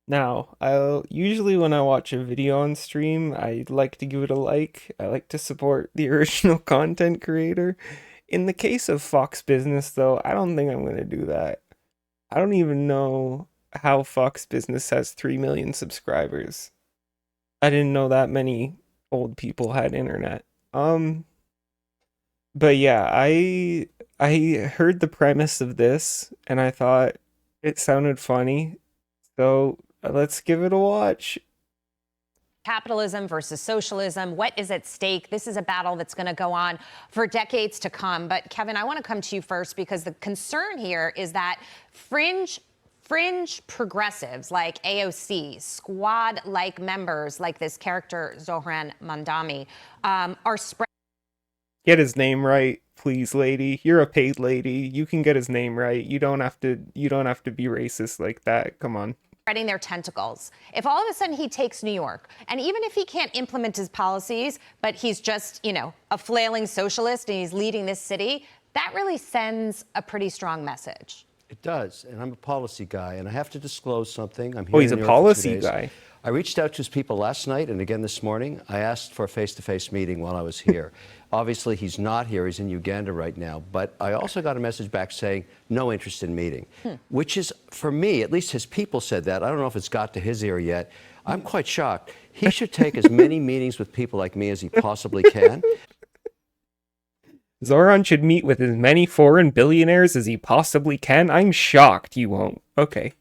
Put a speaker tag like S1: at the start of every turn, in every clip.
S1: Now, I'll usually when I watch a video on stream, I like to give it a like. I like to support the original content creator. In the case of Fox Business, though, I don't think I'm going to do that. I don't even know how Fox Business has 3 million subscribers. I didn't know that many old people had internet. Um, but yeah, I heard the premise of this and I thought it sounded funny. So let's give it a watch.
S2: Capitalism versus socialism. What is at stake? This is a battle that's going to go on for decades to come. But Kevin, I want to come to you first because the concern here is that fringe progressives like AOC, squad-like members like this character Zohran Mamdani, are spreading.
S1: Get his name right, please, lady. You're a paid lady. You can get his name right. You don't have to be racist like that. Come on.
S2: Spreading their tentacles. If all of a sudden he takes New York, and even if he can't implement his policies, but he's just, a flailing socialist and he's leading this city, that really sends a pretty strong message.
S3: It does, and I'm a policy guy, and I have to disclose something. I'm
S1: Oh,
S3: here
S1: he's
S3: in
S1: a
S3: New York for 2
S1: policy
S3: days.
S1: guy.
S3: I reached out to his people last night and again this morning. I asked for a face-to-face meeting while I was here. Obviously, he's not here. He's in Uganda right now. But I also got a message back saying no interest in meeting, which is, for me, at least his people said that. I don't know if it's got to his ear yet. I'm quite shocked. He should take as many meetings with people like me as he possibly can.
S1: Zoran should meet with as many foreign billionaires as he possibly can. I'm shocked you won't. Okay.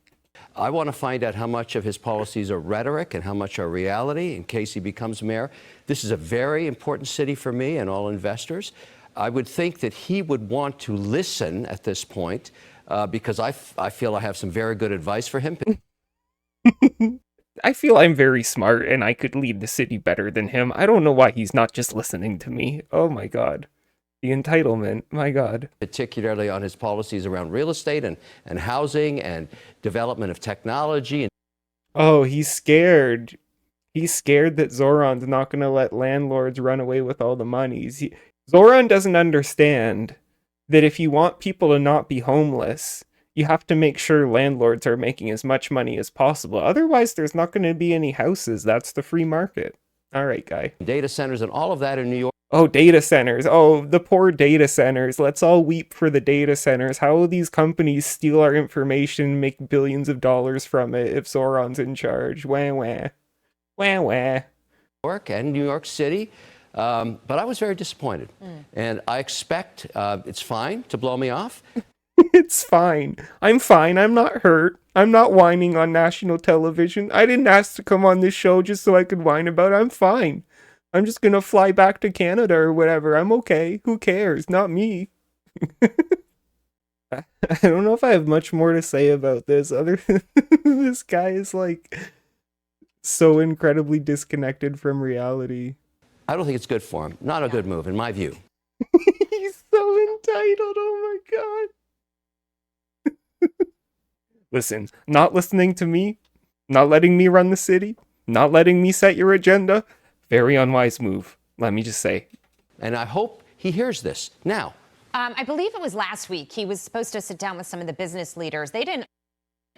S3: I want to find out how much of his policies are rhetoric and how much are reality in case he becomes mayor. This is a very important city for me and all investors. I would think that he would want to listen at this point because I feel I have some very good advice for him.
S1: I feel I'm very smart and I could lead the city better than him. I don't know why he's not just listening to me. Oh my god. The entitlement. My god.
S3: Particularly on his policies around real estate and housing and development of technology.
S1: Oh, he's scared. He's scared that Zoran's not going to let landlords run away with all the monies. Zoran doesn't understand that if you want people to not be homeless, you have to make sure landlords are making as much money as possible. Otherwise, there's not going to be any houses. That's the free market. All right, guy.
S3: Data centers and all of that in New York.
S1: Oh, data centers. Oh, the poor data centers. Let's all weep for the data centers. How will these companies steal our information, make billions of dollars from it if Zoran's in charge? Wah, wah. Wah, wah.
S3: And New York City. But I was very disappointed. And I expect it's fine to blow me off.
S1: It's fine. I'm fine. I'm not hurt. I'm not whining on national television. I didn't ask to come on this show just so I could whine about it. I'm fine. I'm just gonna fly back to Canada or whatever. I'm okay. Who cares? Not me. I don't know if I have much more to say about this other than this guy is like so incredibly disconnected from reality.
S3: I don't think it's good for him. Not a good move, in my view.
S1: He's so entitled. Oh my god. Listen, not listening to me, not letting me run the city, not letting me set your agenda, very unwise move, let me just say.
S3: And I hope he hears this now.
S2: I believe it was last week. He was supposed to sit down with some of the business leaders. They didn't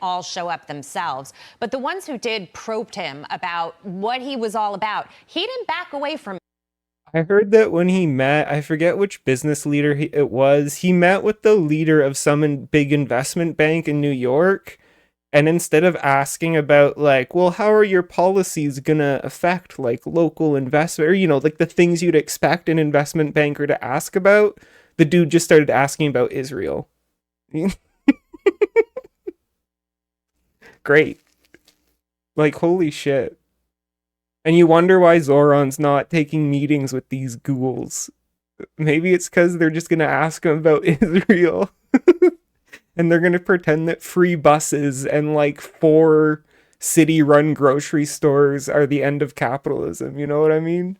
S2: all show up themselves, but the ones who did probed him about what he was all about. He didn't back away from it.
S1: I heard that when he met, I forget which business leader it was, he met with the leader of some big investment bank in New York. And instead of asking about like, well, how are your policies gonna affect like local investment, or, like the things you'd expect an investment banker to ask about, the dude just started asking about Israel. Great. Like, holy shit. And you wonder why Zoran's not taking meetings with these ghouls. Maybe it's because they're just gonna ask him about Israel. And they're gonna pretend that free buses and like 4 city-run grocery stores are the end of capitalism. You know what I mean?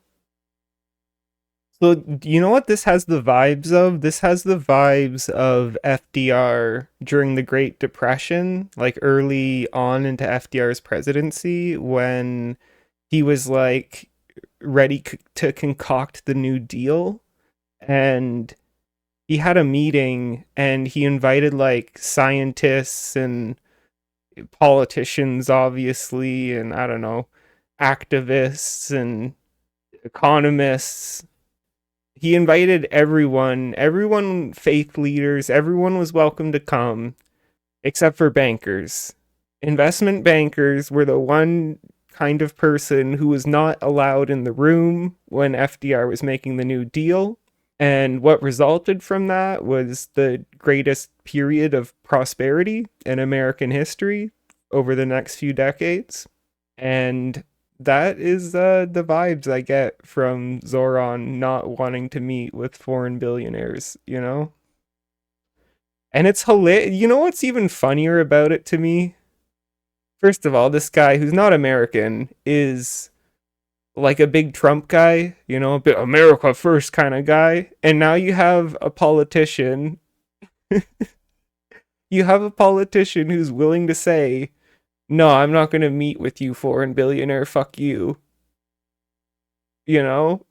S1: So, you know what this has the vibes of? This has the vibes of FDR during the Great Depression, like early on into FDR's presidency, when he was like ready to concoct the New Deal. And he had a meeting and he invited like scientists and politicians, obviously, and I don't know, activists and economists. He invited everyone, faith leaders, everyone was welcome to come, except for bankers. Investment bankers were the one kind of person who was not allowed in the room when FDR was making the New Deal. And what resulted from that was the greatest period of prosperity in American history over the next few decades. And that is the vibes I get from Zohran not wanting to meet with foreign billionaires, you know? And it's hilarious. You know what's even funnier about it to me? First of all, this guy who's not American is like a big Trump guy, you know, a bit America first kind of guy. And now you have a politician. You have a politician who's willing to say, no, I'm not going to meet with you, foreign billionaire. Fuck you. You know?